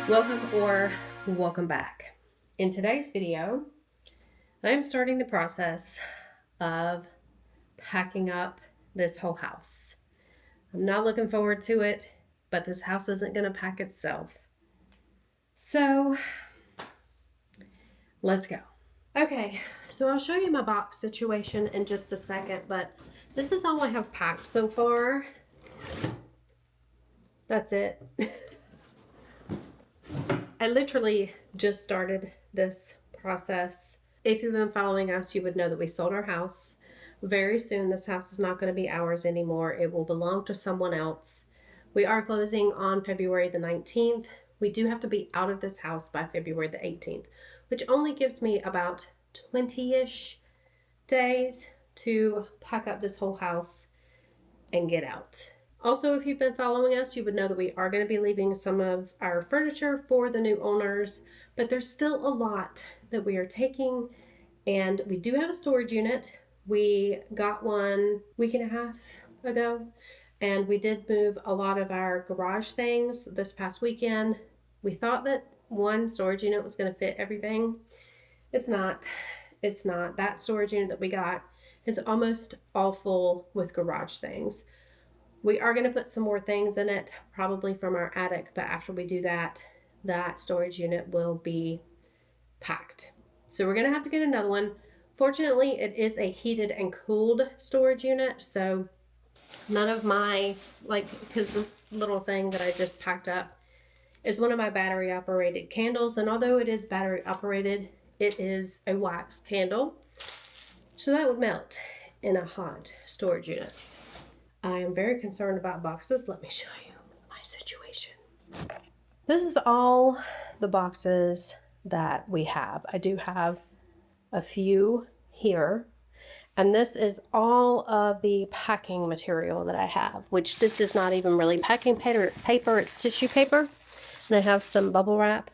Welcome back. In today's video, I'm starting the process of packing up this whole house. I'm not looking forward to it, but this house isn't going to pack itself. So let's go. Okay, so I'll show you my box situation in just a second, but this is all I have packed so far. That's it. I literally just started this process. If you've been following us, you would know that we sold our house. Very soon, this house is not going to be ours anymore. It will belong to someone else. We are closing on February the 19th. We do have to be out of this house by February the 18th, which only gives me about 20-ish days to pack up this whole house and get out. Also, if you've been following us, you would know that we are going to be leaving some of our furniture for the new owners, but there's still a lot that we are taking, and we do have a storage unit. We got one week and a half ago, and we did move a lot of our garage things this past weekend. We thought that one storage unit was going to fit everything. It's not. It's not. That storage unit that we got is almost all full with garage things. We are going to put some more things in it, probably from our attic, but after we do that, that storage unit will be packed. So we're going to have to get another one. Fortunately, it is a heated and cooled storage unit, so none of my, because this little thing that I just packed up is one of my battery operated candles, and although it is battery operated, it is a wax candle, so that would melt in a hot storage unit. I am very concerned about boxes. Let me show you my situation. This is all the boxes that we have. I do have a few here, and this is all of the packing material that I have, which this is not even really packing paper, it's tissue paper, and I have some bubble wrap.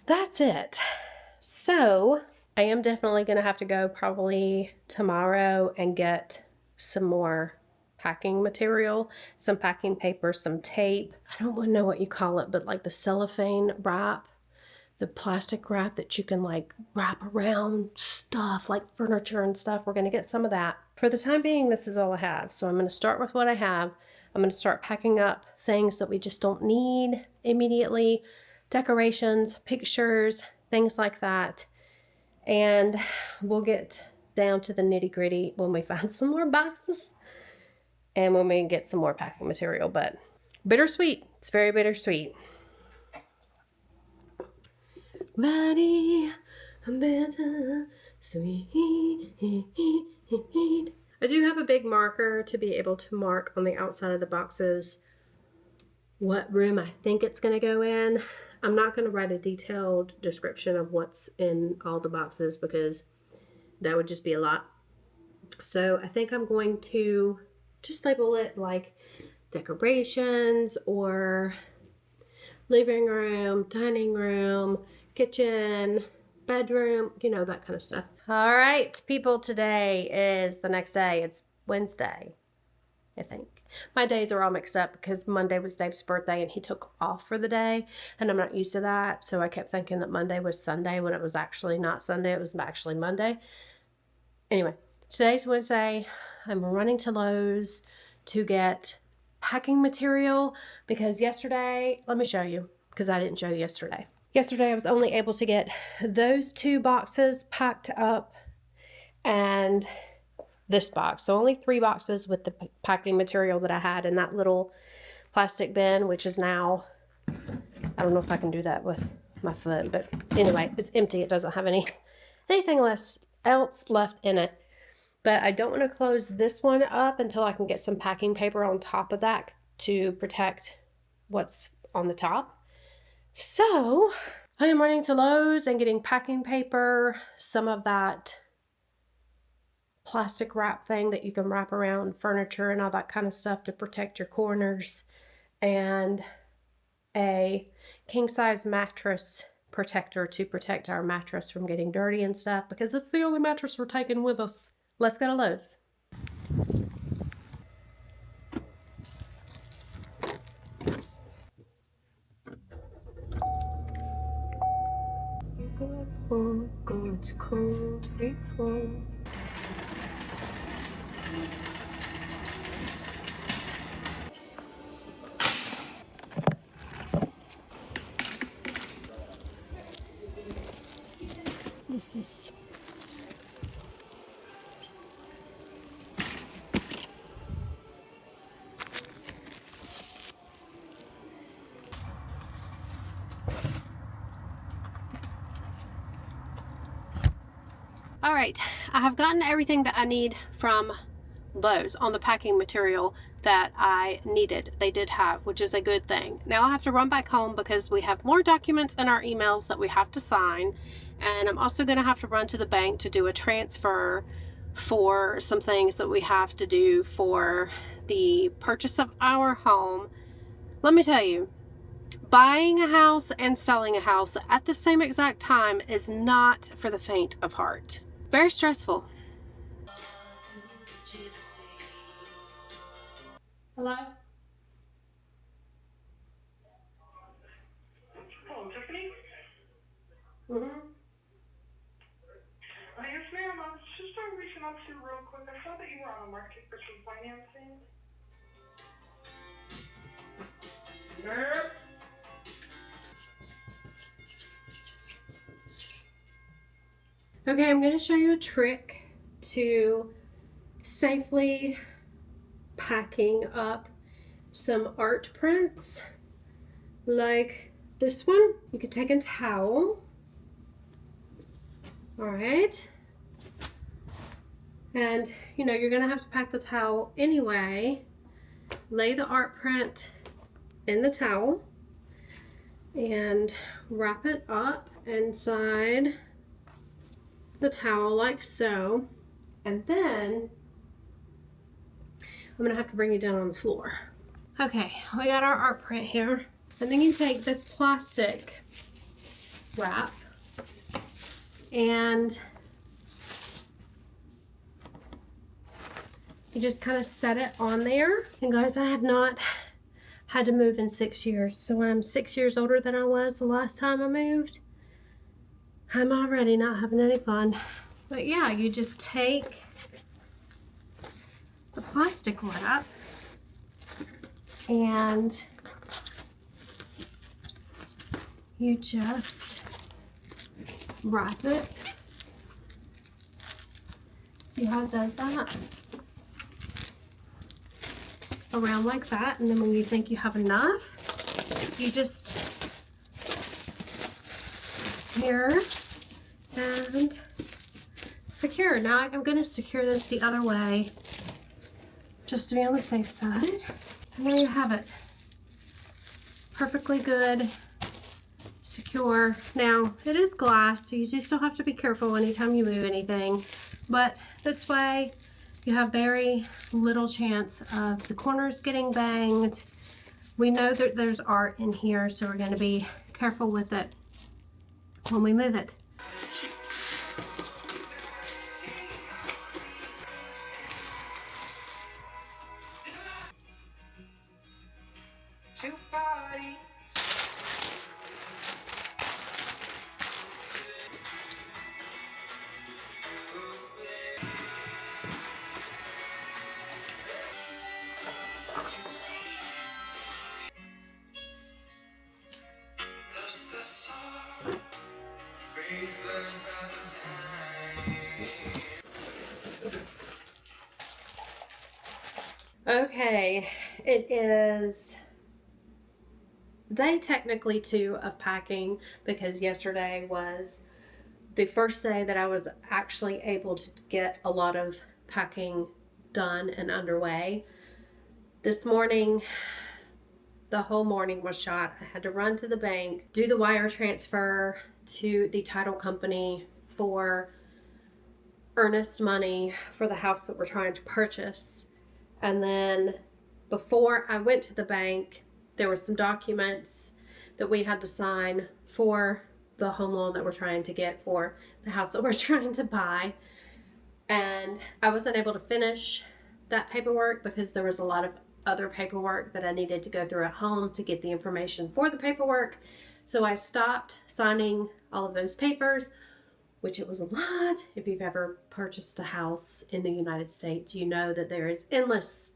That's it. So I am definitely going to have to go probably tomorrow and get some more packing material, some packing paper, some tape. I don't know what you call it, but like the cellophane wrap, the plastic wrap that you can like wrap around stuff like furniture and stuff. We're going to get some of that. For the time being, this is all I have. So I'm going to start with what I have. I'm going to start packing up things that we just don't need immediately, decorations, pictures, things like that. And we'll get down to the nitty-gritty when we find some more boxes and when we get some more packing material. But bittersweet. It's very bittersweet. Body, bittersweet. I do have a big marker to be able to mark on the outside of the boxes what room I think it's going to go in. I'm not going to write a detailed description of what's in all the boxes because that would just be a lot. So I think I'm going to just label it like decorations or living room, dining room, kitchen, bedroom, you know, that kind of stuff. All right, people, today is the next day. It's Wednesday, I think. My days are all mixed up because Monday was Dave's birthday and he took off for the day, and I'm not used to that. So I kept thinking that Monday was Sunday when it was actually not Sunday. It was actually Monday. Anyway, today's Wednesday. I'm running to Lowe's to get packing material because yesterday, let me show you because I didn't show you yesterday. Yesterday, I was only able to get those 2 boxes packed up and this box. So only 3 boxes with the packing material that I had in that little plastic bin, which is now, I don't know if I can do that with my foot, but anyway, it's empty. It doesn't have anything else left in it. But I don't want to close this one up until I can get some packing paper on top of that to protect what's on the top. So I am running to Lowe's and getting packing paper, some of that plastic wrap thing that you can wrap around furniture and all that kind of stuff to protect your corners, and a king-size mattress protector to protect our mattress from getting dirty and stuff because it's the only mattress we're taking with us. Let's go to Lowe's. Oh, God's cold free fall. This is all right. I have gotten everything that I need from Lowe's on the packing material that I needed. They did have, which is a good thing. Now I have to run back home because we have more documents in our emails that we have to sign, and I'm also going to have to run to the bank to do a transfer for some things that we have to do for the purchase of our home. Let me tell you, buying a house and selling a house at the same exact time is not for the faint of heart. Very stressful. Hello? Hello, Tiffany? Mm-hmm. Yes, ma'am. I was just reaching out to you real quick. I saw that you were on the market for some financing. Okay, I'm going to show you a trick to safely packing up some art prints like this one. You could take a towel. All right. And you know, you're going to have to pack the towel anyway. Lay the art print in the towel and wrap it up inside the towel like so. And then I'm gonna have to bring you down on the floor. Okay, we got our art print here. And then you take this plastic wrap and you just kind of set it on there. And guys, I have not had to move in 6 years. So I'm 6 years older than I was the last time I moved. I'm already not having any fun. But yeah, you just take the plastic wrap and you just wrap it. See how it does that? Around like that, and then when you think you have enough, you just tear and secure. Now I'm going to secure this the other way just to be on the safe side. And there you have it. Perfectly good, secure. Now it is glass, so you do still have to be careful anytime you move anything, but this way you have very little chance of the corners getting banged. We know that there's art in here, so we're going to be careful with it when we move it. Two bodies. Okay, it is day technically 2 of packing because yesterday was the first day that I was actually able to get a lot of packing done and underway. This morning, the whole morning was shot. I had to run to the bank, do the wire transfer to the title company for earnest money for the house that we're trying to purchase. And then before I went to the bank, there were some documents that we had to sign for the home loan that we're trying to get for the house that we're trying to buy. And I wasn't able to finish that paperwork because there was a lot of other paperwork that I needed to go through at home to get the information for the paperwork. So I stopped signing all of those papers, which it was a lot. If you've ever purchased a house in the United States, you know that there is endless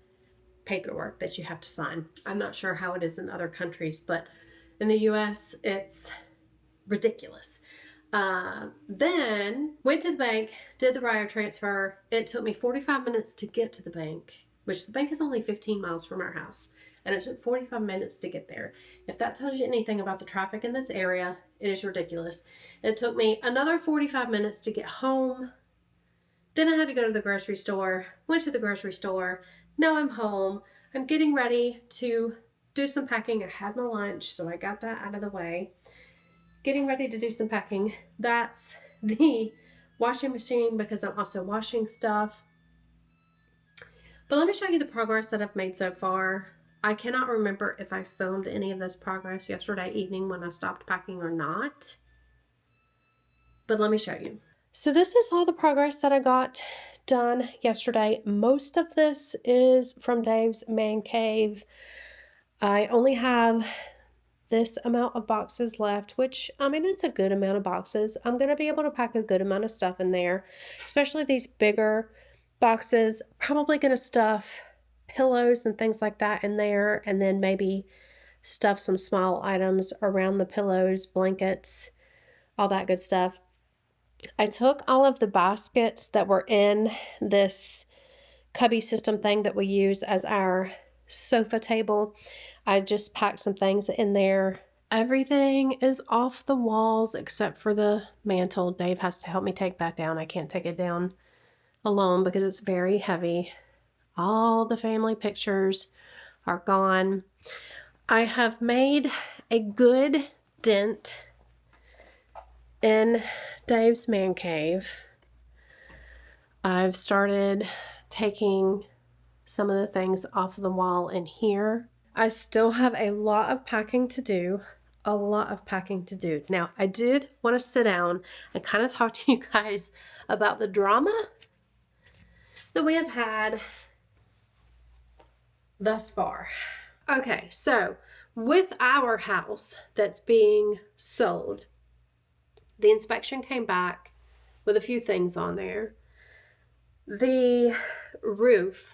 paperwork that you have to sign. I'm not sure how it is in other countries, but in the US, it's ridiculous. Then went to the bank, did the wire transfer. It took me 45 minutes to get to the bank, which the bank is only 15 miles from our house. And it took 45 minutes to get there. If that tells you anything about the traffic in this area, it is ridiculous. It took me another 45 minutes to get home. Then I had to go to the grocery store. Went to the grocery store. Now I'm home. I'm getting ready to do some packing. I had my lunch, so I got that out of the way. Getting ready to do some packing. That's the washing machine because I'm also washing stuff. But let me show you the progress that I've made so far. I cannot remember if I filmed any of this progress yesterday evening when I stopped packing or not. But let me show you. So this is all the progress that I got done yesterday. Most of this is from Dave's man cave. I only have this amount of boxes left, which, I mean, it's a good amount of boxes. I'm going to be able to pack a good amount of stuff in there, especially these bigger boxes. Probably going to stuff pillows and things like that in there, and then maybe stuff some small items around the pillows, blankets, all that good stuff. I took all of the baskets that were in this cubby system thing that we use as our sofa table. I just packed some things in there. Everything is off the walls except for the mantle. Dave has to help me take that down. I can't take it down alone because it's very heavy. All the family pictures are gone. I have made a good dent in Dave's man cave. I've started taking some of the things off of the wall in here. I still have a lot of packing to do. Now, I did want to sit down and kind of talk to you guys about the drama that we have had thus far. Okay, so with our house that's being sold, the inspection came back with a few things on there. The roof,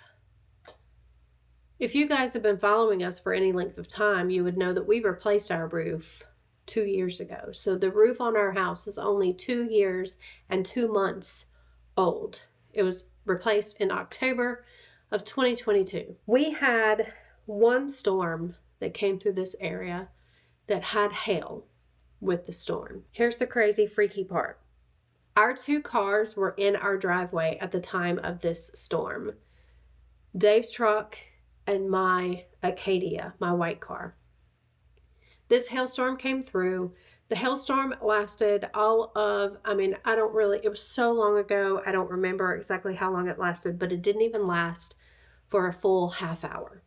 if you guys have been following us for any length of time, you would know that we replaced our roof 2 years ago. So the roof on our house is only 2 years and 2 months old. It was replaced in October of 2022. We had one storm that came through this area that had hail with the storm. Here's the crazy, freaky part. Our 2 cars were in our driveway at the time of this storm. Dave's truck and my Acadia, my white car. This hailstorm came through. The hailstorm lasted it was so long ago, I don't remember exactly how long it lasted, but it didn't even last for a full half hour.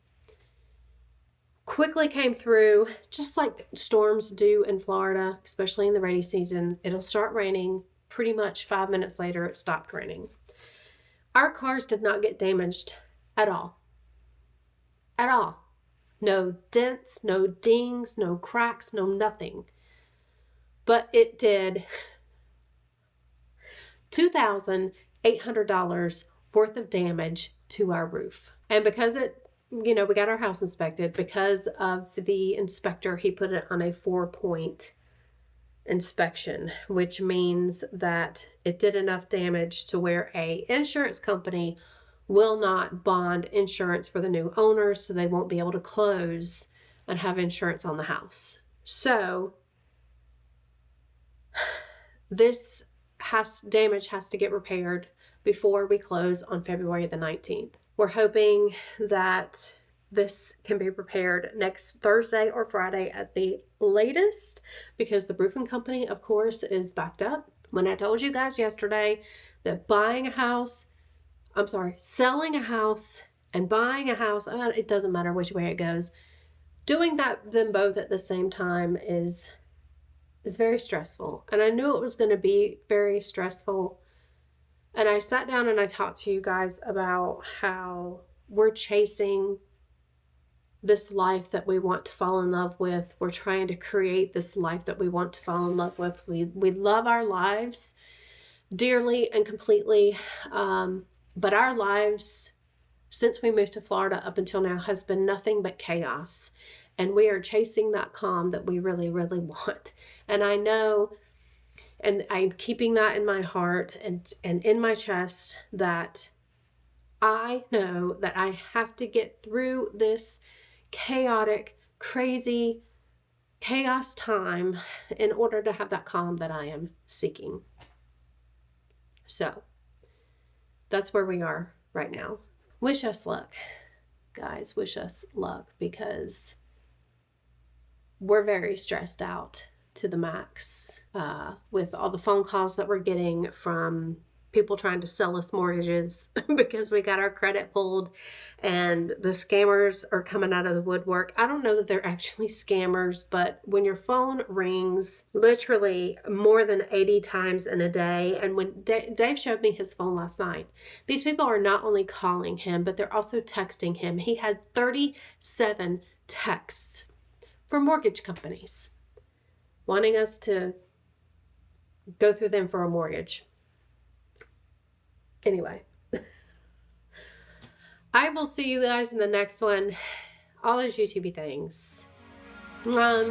Quickly came through, just like storms do in Florida, especially in the rainy season. It'll start raining. Pretty much 5 minutes later, it stopped raining. Our cars did not get damaged at all. At all. No dents, no dings, no cracks, no nothing. But it did $2,800 worth of damage to our roof. And because we got our house inspected, because of the inspector, he put it on a 4-point inspection, which means that it did enough damage to where a insurance company will not bond insurance for the new owners, so they won't be able to close and have insurance on the house. So this damage has to get repaired before we close on February the 19th. We're hoping that this can be repaired next Thursday or Friday at the latest, because the roofing company, of course, is backed up. When I told you guys yesterday that selling a house and buying a house, it doesn't matter which way it goes. Doing them both at the same time is very stressful. And I knew it was going to be very stressful. And I sat down and I talked to you guys about how we're chasing this life that we want to fall in love with. We're trying to create this life that we want to fall in love with. We love our lives. dearly and completely. But our lives since we moved to Florida up until now has been nothing but chaos. And we are chasing that calm that we really, really want. And I know, and I'm keeping that in my heart and in my chest, that I know that I have to get through this chaotic, crazy, chaos time in order to have that calm that I am seeking. So that's where we are right now. Wish us luck, guys. Wish us luck, because we're very stressed out to the max with all the phone calls that we're getting from people trying to sell us mortgages because we got our credit pulled, and the scammers are coming out of the woodwork. I don't know that they're actually scammers, but when your phone rings literally more than 80 times in a day, and when Dave showed me his phone last night, these people are not only calling him, but they're also texting him. He had 37 texts from mortgage companies wanting us to go through them for a mortgage. Anyway, I will see you guys in the next one. All those YouTube things. Bye.